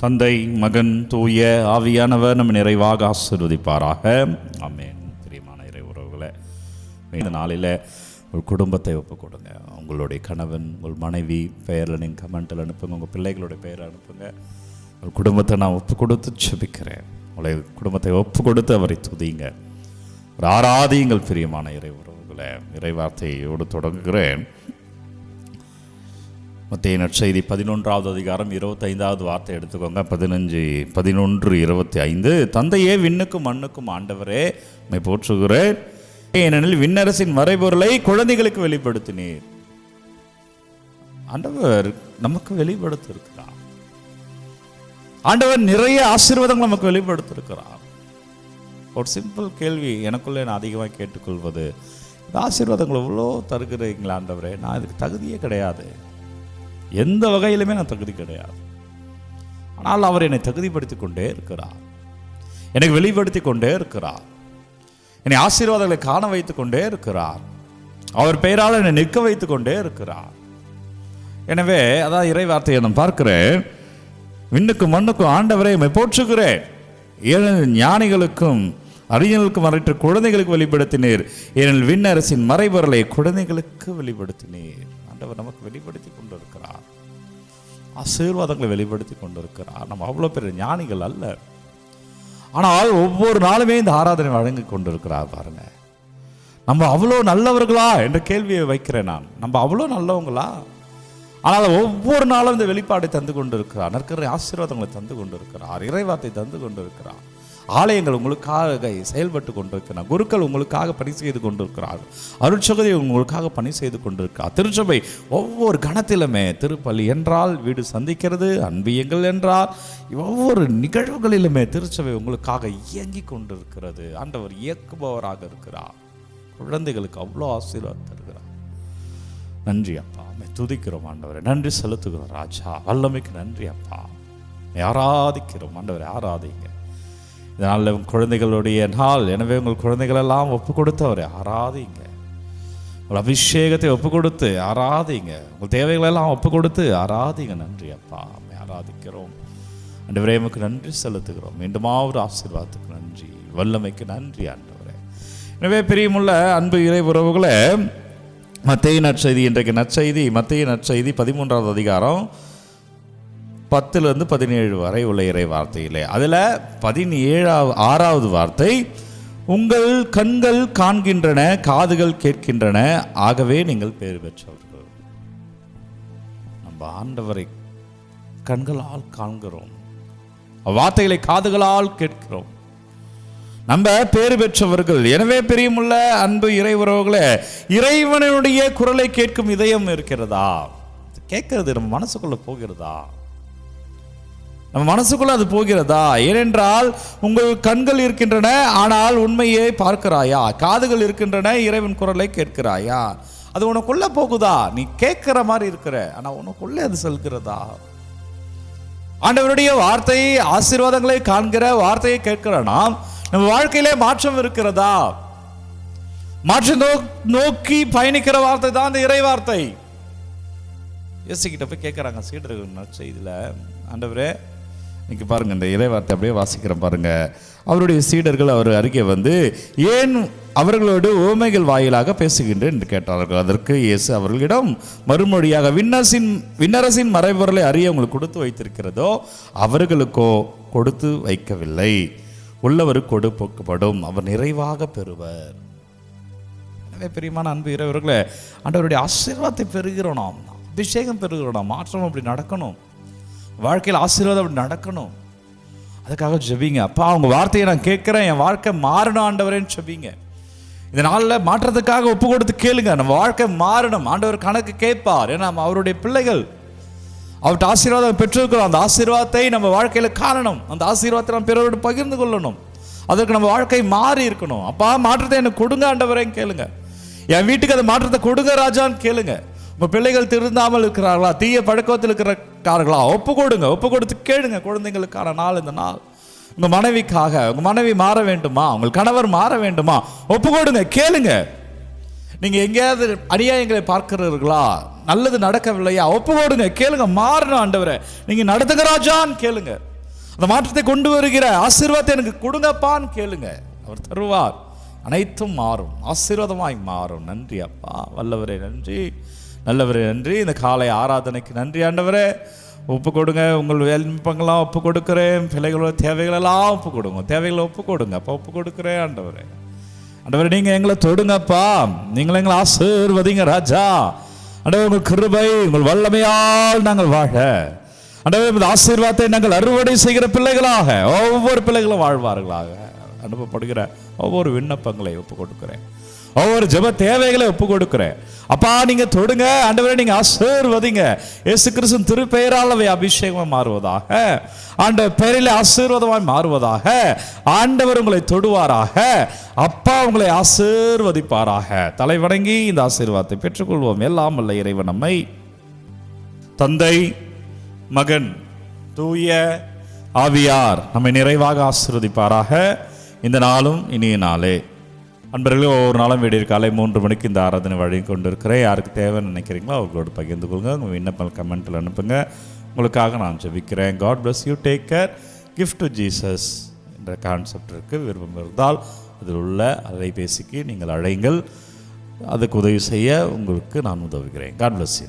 தந்தை, மகன், தூய ஆவியானவர் நம்ம நிறைவாக ஆசீர்வதிப்பாராக. ஆமென். பிரியமான இறை உறவுகளே, இந்த நாளில் ஒரு குடும்பத்தை ஒப்புக் கொடுங்க. உங்களுடைய கணவன், உங்கள் மனைவி பெயரில் நீங்கள் கமெண்டில் அனுப்புங்க. உங்கள் பிள்ளைகளுடைய பெயரை அனுப்புங்க. ஒரு குடும்பத்தை நான் ஒப்பு கொடுத்து செபிக்கிறேன். உங்களை குடும்பத்தை ஒப்பு கொடுத்து அவரை துதிங்க, ஒரு ஆராதியுங்கள். பிரியமான இறை உறவுகளே, இறை வார்த்தையோடு தொடங்குகிறேன். மத்தேயு நற்செய்தி 11வது அதிகாரம் 25வது வார்த்தை எடுத்துக்கோங்க. 11:25. தந்தையே, விண்ணுக்கும் மண்ணுக்கும் ஆண்டவரே, உம்மை போற்றுகிறேன். ஏனெனில் விண்ணரசின் மறைபொருளை குழந்தைகளுக்கு வெளிப்படுத்தினீர். ஆண்டவர் நமக்கு வெளிப்படுத்தியிருக்கிறார். ஆண்டவர் நிறைய ஆசீர்வாதங்கள் நமக்கு வெளிப்படுத்தியிருக்கிறார். ஒரு சிம்பிள் கேள்வி எனக்குள்ளே நான் அதிகமாக கேட்டுக்கொள்வது, இந்த ஆசீர்வாதங்கள் எவ்வளோ தருகிறீங்களா ஆண்டவரே? நான் இதுக்கு தகுதியே கிடையாது, எந்த வகையிலுமே நான் தகுதி கிடையாது. ஆனால் அவர் என்னை தகுதிப்படுத்தி கொண்டே இருக்கிறார், எனக்கு வெளிப்படுத்தி கொண்டே இருக்கிறார், என்னை ஆசீர்வாதங்களை காண வைத்து கொண்டே இருக்கிறார். அவர் பெயரால் என்னை நிற்க வைத்து கொண்டே இருக்கிறார். எனவே அதான் இறை வார்த்தையை நான் பார்க்கிறேன். விண்ணுக்கும் மண்ணுக்கும் ஆண்டவரை உம்மை போற்றுகிறேன். ஏனெனில் ஞானிகளுக்கும் அறிஞர்களுக்கும் மறைற்ற குழந்தைகளுக்கு வெளிப்படுத்தினீர். ஏனெனில் விண்ணரசின் மறைபொருளை குழந்தைகளுக்கு வெளிப்படுத்தினீர். ஆண்டவர் நமக்கு வெளிப்படுத்தி கொண்டிருக்கிறார், ஆசீர்வாதங்களை வெளிப்படுத்தி கொண்டிருக்கிறார். நம்ம அவ்வளோ பெரிய ஞானிகள் அல்ல, ஆனால் ஒவ்வொரு நாளுமே இந்த ஆராதனை வழங்கி கொண்டிருக்கிறார். பாருங்க, நம்ம அவ்வளோ நல்லவர்களா என்ற கேள்வியை வைக்கிறேன் நான். நம்ம அவ்வளோ நல்லவங்களா? ஆனால் ஒவ்வொரு நாளும் இந்த வெளிப்பாடை தந்து கொண்டிருக்கிறார். நற்கரை ஆசீர்வாதங்களை தந்து கொண்டிருக்கிறார், இறைவார்த்தை தந்து கொண்டிருக்கிறார். ஆலயங்கள் உங்களுக்காக செயல்பட்டு கொண்டிருக்கிறார், குருக்கள் உங்களுக்காக பணி செய்து கொண்டிருக்கிறார், அருட்சகதி உங்களுக்காக பணி செய்து கொண்டிருக்கிறார். திருச்சபை ஒவ்வொரு கணத்திலுமே, திருப்பலி என்றால் வீடு சந்திக்கிறது, அன்பியங்கள் என்றால் ஒவ்வொரு நிகழ்வுகளிலுமே திருச்சபை உங்களுக்காக இயங்கி கொண்டிருக்கிறது. ஆண்டவர் இயக்குபவராக இருக்கிறார். குழந்தைகளுக்கு அவ்வளோ ஆசீர்வாதம் தருகிறார். நன்றி அப்பா, துதிக்கிறோம் ஆண்டவரை, நன்றி செலுத்துகிறோம் ராஜா, வல்லமைக்கு நன்றி அப்பா, ஆராதிக்கிறோம் ஆண்டவரை, ஆராதிங்க. இதனால் குழந்தைகளுடைய நாள், எனவே உங்கள் குழந்தைகளெல்லாம் ஒப்பு கொடுத்தவரை ஆராதிங்க. உங்கள் அபிஷேகத்தை ஒப்பு கொடுத்து ஆராதிங்க, உங்கள் தேவைகளெல்லாம் ஒப்பு கொடுத்து ஆராதிங்க. நன்றி அப்பா, ஆராதிக்கிறோம் ஆண்டவரே, நமக்கு நன்றி செலுத்துகிறோம். மீண்டுமாவது ஆசீர்வாதத்துக்கு நன்றி, வல்லமைக்கு நன்றி ஆண்டவரே. எனவே பிரியமுள்ள அன்பு இறை உறவுகளே, மத்தேயு நற்செய்தி, இன்றைக்கு நற்செய்தி மத்தேயு நற்செய்தி 13வது அதிகாரம் 10-17 வரை உள்ள இறை வார்த்தையிலே, அதில் 6வது வார்த்தை, உங்கள் கண்கள் காண்கின்றன, காதுகள் கேட்கின்றன, ஆகவே நீங்கள் பேர் பெற்றவர்கள். நம்ம ஆண்டவரை கண்களால் காண்கிறோம், வார்த்தைகளை காதுகளால் கேட்கிறோம், நம்ம பேறு பெற்றவர்கள். எனவே பிரியமுள்ள அன்பு இறை உறவுகளே, இறைவனுடைய குரலை கேட்கும் இதயம் இருக்கிறதா? கேட்கிறது நம்ம மனசுக்குள்ள போகிறதா? நம்ம மனசுக்குள்ள அது போகிறதா? ஏனென்றால் உங்கள் கண்கள் இருக்கின்றன, ஆனால் உண்மையை பார்க்கிறாயா? காதுகள் இருக்கின்றன, இறைவன் குரலை கேட்கிறாயா? அது உனக்குள்ள போகுதா? நீ கேட்கிற மாதிரி இருக்கிற, ஆனா உனக்குள்ளே அது செல்கிறதா? ஆண்டவருடைய வார்த்தை, ஆசீர்வாதங்களை காண்கிற வார்த்தையை கேட்கிறனா நம்ம வாழ்க்கையிலே மாற்றம் இருக்கிறதா? மாற்றம் நோக்கி பயணிக்கிற வார்த்தை தான் இந்த இறை வார்த்தை. இயேசுகிட்ட போய் கேட்குறாங்க சீடர்கள் நற்செய்தியில, ஆண்டவரே இன்னைக்கு பாருங்க, இந்த இறை வார்த்தை அப்படியே வாசிக்கிறேன் பாருங்க. அவருடைய சீடர்கள் அவர் அருகே வந்து, ஏன் அவர்களோடு உவமைகள் வாயிலாக பேசுகின்றேன் என்று கேட்டார்கள். அதற்கு இயேசு அவர்களிடம் மறுமொழியாக, விண்ணரசின் மறைபொருளை அறிய உங்களுக்கு கொடுத்து வைத்திருக்கிறதோ அவர்களுக்கோ கொடுத்து வைக்கவில்லை, உள்ளவருக்கு கொடுக்கப்படும், அவர் நிறைவாக பெறுவர். எனவே பிரியமான அன்பு இறைவர்களே, ஆண்டவருடைய ஆசீர்வாதத்தை பெறுகிறோம், நாம் அபிஷேகம் பெறுகிறோம், நாம் மாற்றம் அப்படி நடக்கணும், வாழ்க்கையில் ஆசீர்வாதம் அப்படி நடக்கணும். அதுக்காக ஜெபிங்க. அப்பா, அவங்க வார்த்தையை நான் கேட்குறேன், என் வாழ்க்கை மாறணும் ஆண்டவரேன்னு ஜெபிங்க. இந்த நாளில் மாற்றத்துக்காக ஒப்பு கொடுத்து கேளுங்க. நம்ம வாழ்க்கை மாறணும், ஆண்டவர் கணக்கு கேட்பார். ஏன்னா நம்ம அவருடைய பிள்ளைகள், அவர்கிட்ட ஆசீர்வாதம் பெற்றிருக்கிறோம். அந்த ஆசீர்வாதத்தை நம்ம வாழ்க்கையில் காணணும், அந்த ஆசீர்வாதத்தை நம்ம பிறரோடு பகிர்ந்து கொள்ளணும். அதற்கு நம்ம வாழ்க்கை மாறி இருக்கணும். அப்பா, மாற்றத்தை எனக்கு கொடுங்க ஆண்டவரேன்னு கேளுங்க. என் வீட்டுக்கு அந்த மாற்றத்தை கொடுங்க ராஜான்னு கேளுங்க. உங்கள் பிள்ளைகள் திருந்தாமல் இருக்கிறார்களா, தீய பழக்கத்தில் இருக்கிறார்களா, ஒப்பு கொடுங்க, ஒப்பு கொடுத்து கேளுங்க. குழந்தைங்களுக்கான நாள் இந்த நாள். உங்கள் மனைவிக்காக, உங்கள் மனைவி மாற வேண்டுமா, உங்கள் கணவர் மாற வேண்டுமா, ஒப்பு கொடுங்க, கேளுங்க. நீங்கள் எங்கேயாவது அநியாயங்களை பார்க்கிறீர்களா, நல்லது நடக்கவில்லையா, ஒப்பு கொடுங்க, கேளுங்க. மாறணும் ஆண்டவரே, நீங்கள் நடத்துங்க ராஜான்னு கேளுங்க. அந்த மாற்றத்தை கொண்டு வருகிற ஆசீர்வாதத்தை எனக்கு கொடுங்கப்பான்னு கேளுங்க, அவர் தருவார். அனைத்தும் மாறும், ஆசீர்வாதமாய் மாறும். நன்றி அப்பா, வல்லவரே நன்றி, நல்லவரே நன்றி. இந்த காலை ஆராதனைக்கு நன்றி ஆண்டவரே. ஒப்பு கொடுங்க, உங்கள் விண்ணப்பங்கள்லாம் ஒப்பு கொடுக்குறேன். பிள்ளைகளோட தேவைகளெல்லாம் ஒப்பு கொடுங்க, தேவைகளை ஒப்பு கொடுங்க அப்போ. ஒப்பு கொடுக்குறேன் ஆண்டவரே. ஆண்டவரே நீங்கள் எங்களை தொடுங்கப்பா, நீங்கள் எங்களை ஆசீர்வதிங்க ராஜா. ஆண்டவரே உங்கள் கிருபை, உங்கள் வல்லமையால் நாங்கள் வாழ, ஆண்டவரே இந்த ஆசீர்வாதத்தை நாங்கள் அறுவடை செய்கிற பிள்ளைகளாக ஒவ்வொரு பிள்ளைகளும் வாழ்வார்களாக. அனுப்பப்படுகிற ஒவ்வொரு விண்ணப்பங்களை ஒப்பு கொடுக்குறேன், ஒவ்வொரு ஜெப தேவைகளை ஒப்பு கொடுக்குறேன் அப்பா. நீங்க தொடுங்க ஆண்டவரே, நீங்க ஆசீர்வதிங்க. இயேசு கிறிஸ்துவின் திருப்பெயரால் அவை அபிஷேகமாக மாறுவதாக, ஆண்டவர் பெயரில் ஆசீர்வாதமாய் மாறுவதாக. ஆண்டவர் உங்களை தொடுவாராக, அப்பா உங்களை ஆசீர்வதிப்பாராக. தலை வணங்கி இந்த ஆசீர்வாதத்தை பெற்றுக்கொள்வோம். எல்லாம் வல்ல இறைவன் நம்மை தந்தை, மகன், தூய ஆவியார் நம்மை நிறைவாக ஆசீர்வதிப்பாராக. இந்த நாளும் இனிய நாளே. அன்பர்களே, ஒவ்வொரு நாளும் விடிய காலை 3 மணிக்கு இந்த ஆராதனை வழங்கி கொண்டு இருக்கிறேன். யாருக்கு தேவைன்னு நினைக்கிறீங்களோ அவர்களோடு பகிர்ந்து கொள்ளுங்க. உங்கள் விண்ணப்பம் கமெண்ட்டில் அனுப்புங்க. உங்களுக்காக நான் ஜெபிக்கிறேன். God bless you, take care. Gift to Jesus என்ற கான்செப்ட் இருக்குது. விருப்பம் இருந்தால் அதில் உள்ள அலைபேசிக்கு நீங்கள் அழைங்கள். அதுக்கு உதவி செய்ய உங்களுக்கு நான் உதவுகிறேன். God bless you.